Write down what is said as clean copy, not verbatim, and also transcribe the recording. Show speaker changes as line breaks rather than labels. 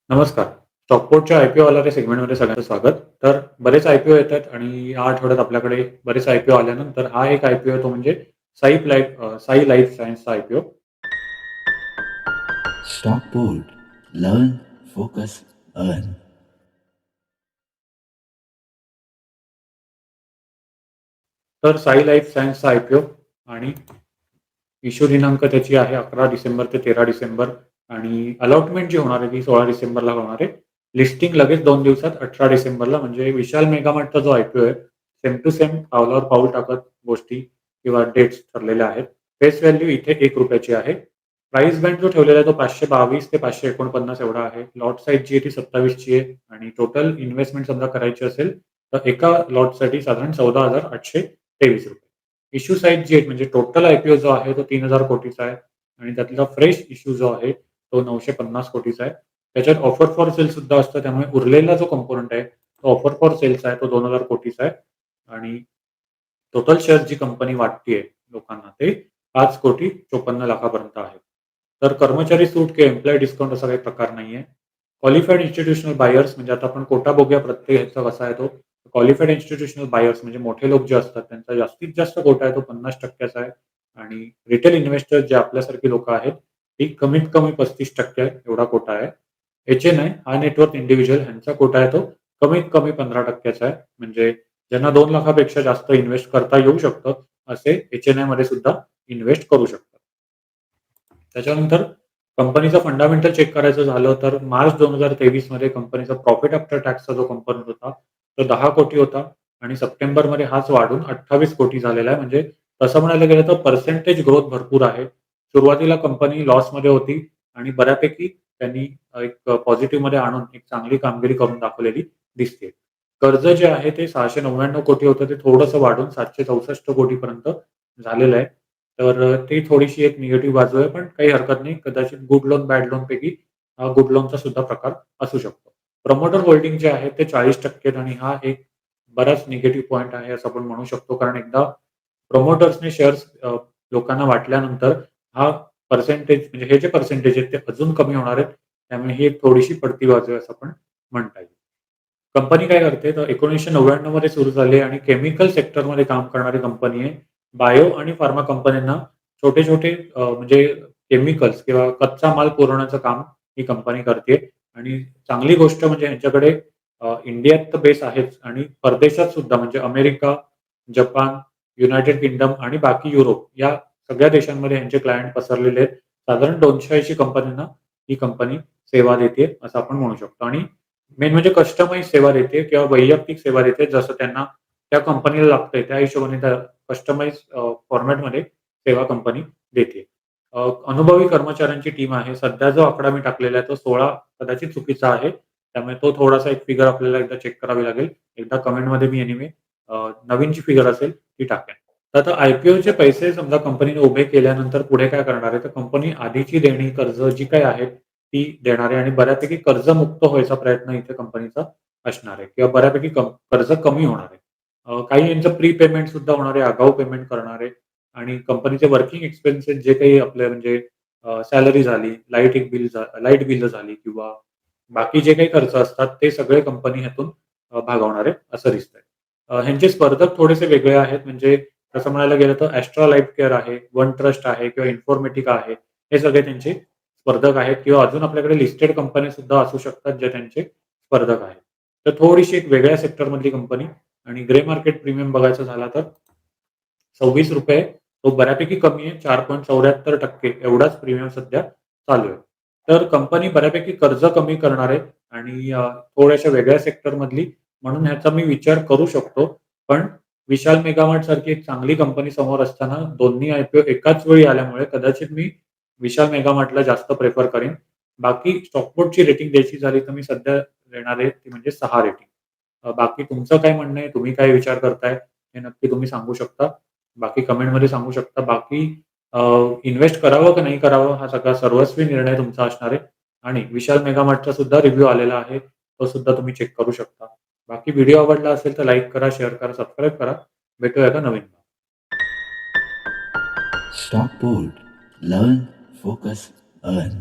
नमस्कार. स्टॉकपोर्टच्या आय-पी-ओ आलेल्या सेगमेंटमध्ये सगळ्यांचं स्वागत. तर बरेच आय-पी-ओ येतात आणि या आठवड्यात आपल्याकडे बरेच आय-पी-ओ आल्यानंतर हा एक आय-पी-ओ आहे तो म्हणजे साई लाईफ सायन्सचा आय-पी-ओ.
Stockport. Learn, focus, earn.
तर साई लाईफ सायन्सचा आय-पी-ओ आणि इश्यू दिनांक त्याची आहे 11 डिसेंबर ते 13 डिसेंबर आणि अलॉटमेंट जी होणार आहे ती 16 डिसेंबरला होणार आहे. लिस्टिंग लगेच 2 दिवसात 18 डिसेंबरला म्हणजे विशाल मेगामार्टचा जो आय-पी-ओ आहे, सेम टू सेम पावलावर पाऊल टाकत गोष्टी किंवा डेट्स ठरलेल्या आहेत. फेस व्हॅल्यू इथे ₹1 आहे. प्राइस बँड जो ठेवलेला आहे तो 522 ते 549 एवढा आहे. लॉट साइज जी आहे ती 27 ची आहे आणि टोटल इन्व्हेस्टमेंट समजा करायची असेल, तर एका लॉटसाठी साधारण ₹14,823. इश्यू साइज जी आहे म्हणजे टोटल आय-पी-ओ जो आहे तो 3,000 कोटीचा आहे आणि त्यातला फ्रेश इश्यू जो आहे तो 950 कोटीचा आहे. त्याच्यात ऑफर फॉर सेल सुद्धा असतं त्यामुळे उरलेला जो कंपोनंट आहे तो ऑफर फॉर सेलचा आहे तो 2,000 कोटीचा आहे आणि टोटल शेअर्स जी कंपनी वाटतेय लोकांना ते 5,54,00,000 आहे. तर कर्मचारी सूट किंवा एम्प्लॉयी डिस्काउंट असा काही प्रकार नाहीये. क्वालिफाईड इन्स्टिट्यूशनल बायर्स म्हणजे आता आपण कोटा बघूया प्रत्येक ह्याचा कसा आहे तो. क्वालिफाईड इन्स्टिट्यूशनल बायर्स म्हणजे मोठे लोक जे असतात त्यांचा जास्तीत जास्त कोटा आहे तो 50% चा आहे आणि रिटेल इन्व्हेस्टर जे आपल्यासारखी लोकं आहेत, ती कमीत कमी 35% आहे एवढा कोटा आहे. एच-एन-आय हाय नेटवर्थ इंडिव्हिज्युअल ह्यांचा कोटा आहे तो कमीत कमी 15% चा आहे. म्हणजे ज्यांना 2 लाखापेक्षा जास्त इन्व्हेस्ट करता येऊ शकतं, असे एच-एन-आयमध्ये सुद्धा इन्व्हेस्ट करू शकतात. त्याच्यानंतर कंपनीचं फंडामेंटल चेक करायचं झालं तर मार्च 2023 मध्ये कंपनीचा प्रॉफिट आफ्टर टॅक्सचा जो कंपोनंट होता, तो 10 कोटी होता आणि सप्टेंबरमध्ये हाच वाढून 28 कोटी झालेला आहे. म्हणजे तसं म्हणायला गेलं तर पर्सेंटेज ग्रोथ भरपूर आहे. सुरुवातीला कंपनी लॉसमध्ये होती आणि बऱ्यापैकी त्यांनी एक पॉझिटिव्हमध्ये आणून एक चांगली कामगिरी करून दाखवलेली दिसते. कर्ज जे आहे ते 699 कोटी होतं ते थोडंसं वाढून 764 कोटीपर्यंत झालेलं आहे. तर ती थोडीशी एक निगेटिव्ह बाजू आहे, पण काही हरकत नाही. कदाचित गुड लोन, बॅड लोनपैकी हा गुड लोनचा सुद्धा प्रकार असू शकतो. प्रमोटर होल्डिंग जे आहे ते 40% आहेत आणि हा एक बराच निगेटिव्ह पॉइंट आहे असं आपण म्हणू शकतो. कारण एकदा प्रमोटर्सने शेअर्स लोकांना वाटल्यानंतर हा पर्सेंटेज म्हणजे हे जे पर्सेंटेज आहेत ते अजून कमी होणार आहेत. त्यामुळे ही एक थोडीशी पडती बाजू आहे असं आपण म्हणता येईल. कंपनी काय करते तर 1999 मध्ये सुरू झाली आणि केमिकल सेक्टरमध्ये काम करणारी कंपनी आहे. बायो आणि फार्मा कंपन्यांना छोटे-छोटे म्हणजे केमिकल्स किंवा कच्चा माल पुरवण्याचं काम ही कंपनी करते आणि चांगली गोष्ट म्हणजे ह्यांच्याकडे इंडियात तर बेस आहेच आणि परदेशात सुद्धा म्हणजे अमेरिका, जपान, युनायटेड किंगडम आणि बाकी युरोप या सगळ्या देशांमध्ये ह्यांचे क्लायंट पसरलेले आहेत. साधारण 280 कंपन्यांना ही कंपनी सेवा देते असं आपण म्हणू शकतो आणि मेन म्हणजे कस्टमाइज सेवा देते किंवा वैयक्तिक सेवा देते जसं त्यांना त्या कंपनीला लागतंय त्या हिशोबाने त्या कस्टमाइज फॉर्मॅटमध्ये सेवा कंपनी देते. अनुभवी कर्मचाऱ्यांची टीम आहे. सध्या जो आकडा मी टाकलेला आहे तो 16 कदाचित चुकीचा आहे. त्यामुळे तो थोडासा एक फिगर आपल्याला एकदा चेक करावी लागेल. एकदा कमेंटमध्ये मी एनिवे नवीन जी फिगर असेल ती टाकेन. तर आता आय-पी-ओचे पैसे समजा कंपनीने उभे केल्यानंतर पुढे काय करणार आहे? तर कंपनी आधीची देणी, कर्ज जी काही आहेत ती देणार आहे आणि बऱ्यापैकी कर्जमुक्त व्हायचा प्रयत्न इथे कंपनीचा असणार आहे किंवा बऱ्यापैकी कर्ज कमी होणार आहे. काही यांचं प्रीपेमेंट सुद्धा होणार आहे, आगाऊ पेमेंट करणार आहे आणि कंपनीचे वर्किंग एक्सपेन्सेस जे काही आपले म्हणजे सॅलरी झाली, लाईट बिल झाली किंवा बाकी जे काही खर्च असतात ते सगळे कंपनी ह्यातून भागवणार आहे असं दिसतंय. ह्यांचे स्पर्धक थोडेसे वेगळे आहेत म्हणजे तसं म्हणायला गेलं तर ॲस्ट्रा लाईफ केअर आहे, वन ट्रस्ट आहे किंवा इन्फॉर्मेटिका आहे. हे सगळे त्यांचे स्पर्धक आहेत किंवा अजून आपल्याकडे लिस्टेड कंपन्या सुद्धा असू शकतात जे त्यांचे स्पर्धक आहेत. तर थोडीशी एक वेगळ्या सेक्टरमधली कंपनी आणि ग्रे मार्केट प्रीमियम बघायचा झाला तर ₹26 तो बऱ्यापैकी कमी आहे. 4.74% एवढाच प्रीमियम सध्या चालू आहे. तर कंपनी बऱ्यापैकी कर्ज कमी करणार आहे आणि थोड्याशा वेगळ्या सेक्टरमधली म्हणून ह्याचा मी विचार करू शकतो. पण विशाल मेगामार्ट सारखी एक चांगली कंपनी समोर असताना दोन्ही आय-पी-ओ एकाच वेळी आल्यामुळे कदाचित मी विशाल मेगामार्टला जास्त प्रिफर करेन. बाकी स्टॉकपोर्टची रेटिंग द्यायची झाली तर मी सध्या देणार आहे ती म्हणजे 6 रेटिंग. बाकी तुमचं काय म्हणणं आहे? तुम्ही काय विचार करताय? हे नक्की तुम्ही सांगू शकता. बाकी कमेंटमध्ये सांगू शकता. बाकी इन्व्हेस्ट करावं का नाही करावं हा सगळा सर्वस्वी निर्णय तुमचा असणार आहे आणि विशाल मेगामार्टचा सुद्धा रिव्ह्यू आलेला आहे. तो सुद्धा तुम्ही चेक करू शकता. बाकी व्हिडिओ आवडला असेल तर लाईक करा, शेअर करा, सबस्क्राईब करा. भेटूया एका नवीन
Stockport. Learn, focus, earn.